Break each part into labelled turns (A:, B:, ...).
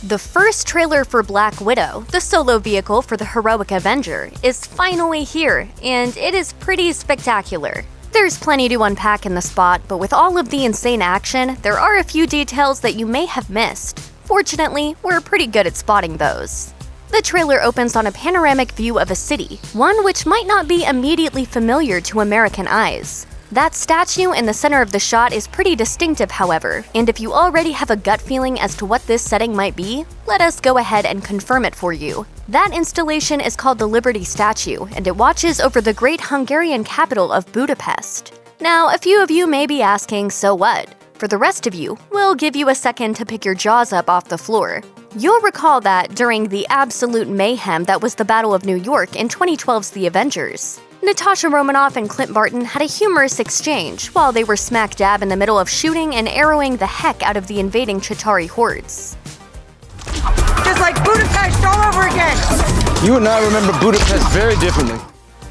A: The first trailer for Black Widow, the solo vehicle for the heroic Avenger, is finally here, and it is pretty spectacular. There's plenty to unpack in the spot, but with all of the insane action, there are a few details that you may have missed. Fortunately, we're pretty good at spotting those. The trailer opens on a panoramic view of a city, one which might not be immediately familiar to American eyes. That statue in the center of the shot is pretty distinctive, however, and if you already have a gut feeling as to what this setting might be, let us go ahead and confirm it for you. That installation is called the Liberty Statue, and it watches over the great Hungarian capital of Budapest. Now, a few of you may be asking, so what? For the rest of you, we'll give you a second to pick your jaws up off the floor. You'll recall that during the absolute mayhem that was the Battle of New York in 2012's The Avengers, Natasha Romanoff and Clint Barton had a humorous exchange while they were smack dab in the middle of shooting and arrowing the heck out of the invading Chitauri hordes.
B: Just like Budapest all over again!
C: You and I remember Budapest very differently.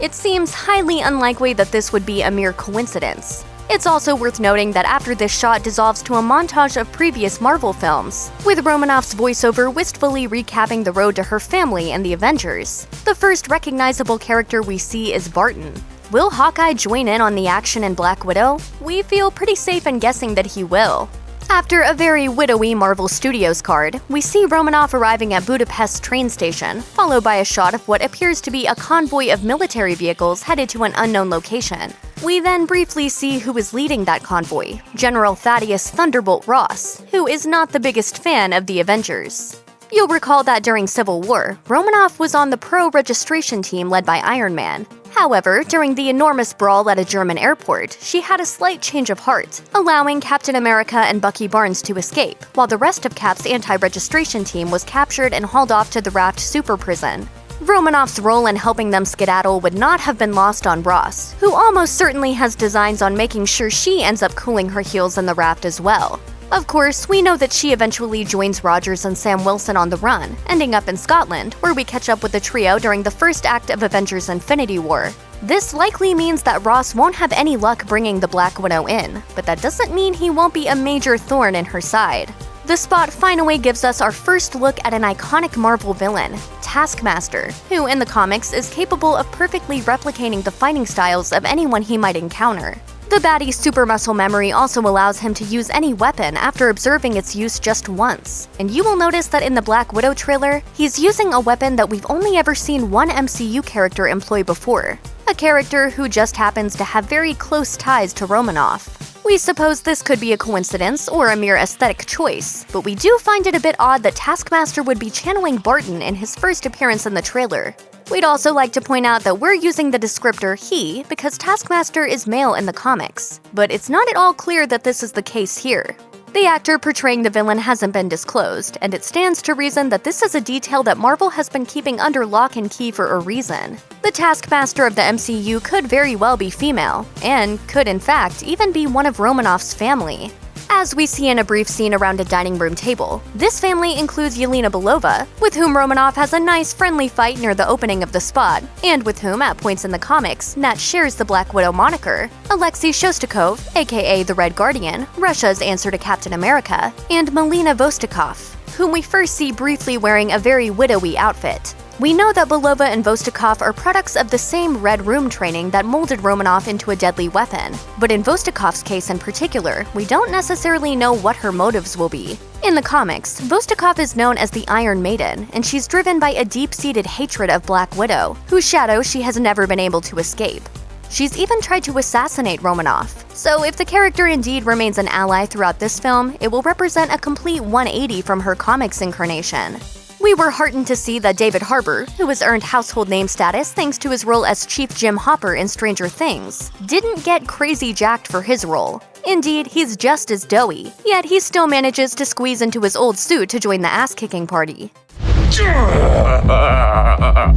A: It seems highly unlikely that this would be a mere coincidence. It's also worth noting that after this shot dissolves to a montage of previous Marvel films, with Romanoff's voiceover wistfully recapping the road to her family and the Avengers. The first recognizable character we see is Barton. Will Hawkeye join in on the action in Black Widow? We feel pretty safe in guessing that he will. After a very widowy Marvel Studios card, we see Romanoff arriving at Budapest train station, followed by a shot of what appears to be a convoy of military vehicles headed to an unknown location. We then briefly see who is leading that convoy, General Thaddeus Thunderbolt Ross, who is not the biggest fan of the Avengers. You'll recall that during Civil War, Romanoff was on the pro-registration team led by Iron Man. However, during the enormous brawl at a German airport, she had a slight change of heart, allowing Captain America and Bucky Barnes to escape, while the rest of Cap's anti-registration team was captured and hauled off to the Raft super prison. Romanoff's role in helping them skedaddle would not have been lost on Ross, who almost certainly has designs on making sure she ends up cooling her heels in the raft as well. Of course, we know that she eventually joins Rogers and Sam Wilson on the run, ending up in Scotland, where we catch up with the trio during the first act of Avengers Infinity War. This likely means that Ross won't have any luck bringing the Black Widow in, but that doesn't mean he won't be a major thorn in her side. The spot finally gives us our first look at an iconic Marvel villain, Taskmaster, who in the comics is capable of perfectly replicating the fighting styles of anyone he might encounter. The baddie's super muscle memory also allows him to use any weapon after observing its use just once. And you will notice that in the Black Widow trailer, he's using a weapon that we've only ever seen one MCU character employ before. A character who just happens to have very close ties to Romanoff. We suppose this could be a coincidence or a mere aesthetic choice, but we do find it a bit odd that Taskmaster would be channeling Barton in his first appearance in the trailer. We'd also like to point out that we're using the descriptor he because Taskmaster is male in the comics, but it's not at all clear that this is the case here. The actor portraying the villain hasn't been disclosed, and it stands to reason that this is a detail that Marvel has been keeping under lock and key for a reason. The Taskmaster of the MCU could very well be female, and could in fact even be one of Romanoff's family. As we see in a brief scene around a dining room table, this family includes Yelena Belova, with whom Romanoff has a nice friendly fight near the opening of the spot, and with whom, at points in the comics, Nat shares the Black Widow moniker, Alexei Shostakov, aka the Red Guardian, Russia's answer to Captain America, and Melina Vostokov, whom we first see briefly wearing a very widowy outfit. We know that Belova and Vostokov are products of the same Red Room training that molded Romanoff into a deadly weapon, but in Vostokov's case in particular, we don't necessarily know what her motives will be. In the comics, Vostokov is known as the Iron Maiden, and she's driven by a deep-seated hatred of Black Widow, whose shadow she has never been able to escape. She's even tried to assassinate Romanoff, so if the character indeed remains an ally throughout this film, it will represent a complete 180 from her comics incarnation. We were heartened to see that David Harbour, who has earned household name status thanks to his role as Chief Jim Hopper in Stranger Things, didn't get crazy jacked for his role. Indeed, he's just as doughy, yet he still manages to squeeze into his old suit to join the ass-kicking party.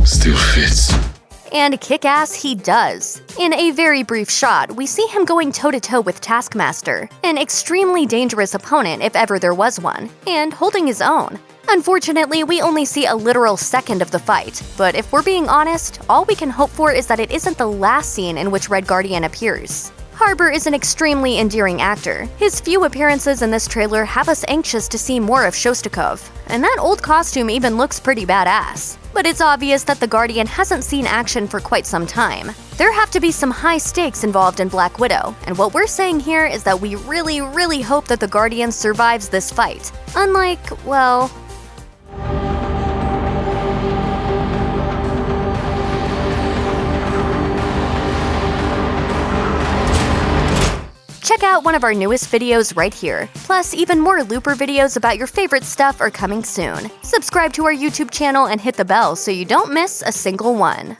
C: Still fits.
A: And kick ass he does. In a very brief shot, we see him going toe-to-toe with Taskmaster, an extremely dangerous opponent if ever there was one, and holding his own. Unfortunately, we only see a literal second of the fight, but if we're being honest, all we can hope for is that it isn't the last scene in which Red Guardian appears. Harbour is an extremely endearing actor. His few appearances in this trailer have us anxious to see more of Shostakov. and that old costume even looks pretty badass. But it's obvious that the Guardian hasn't seen action for quite some time. There have to be some high stakes involved in Black Widow, and what we're saying here is that we really hope that the Guardian survives this fight. Unlike, well, check out one of our newest videos right here. Plus, even more Looper videos about your favorite stuff are coming soon. Subscribe to our YouTube channel and hit the bell so you don't miss a single one.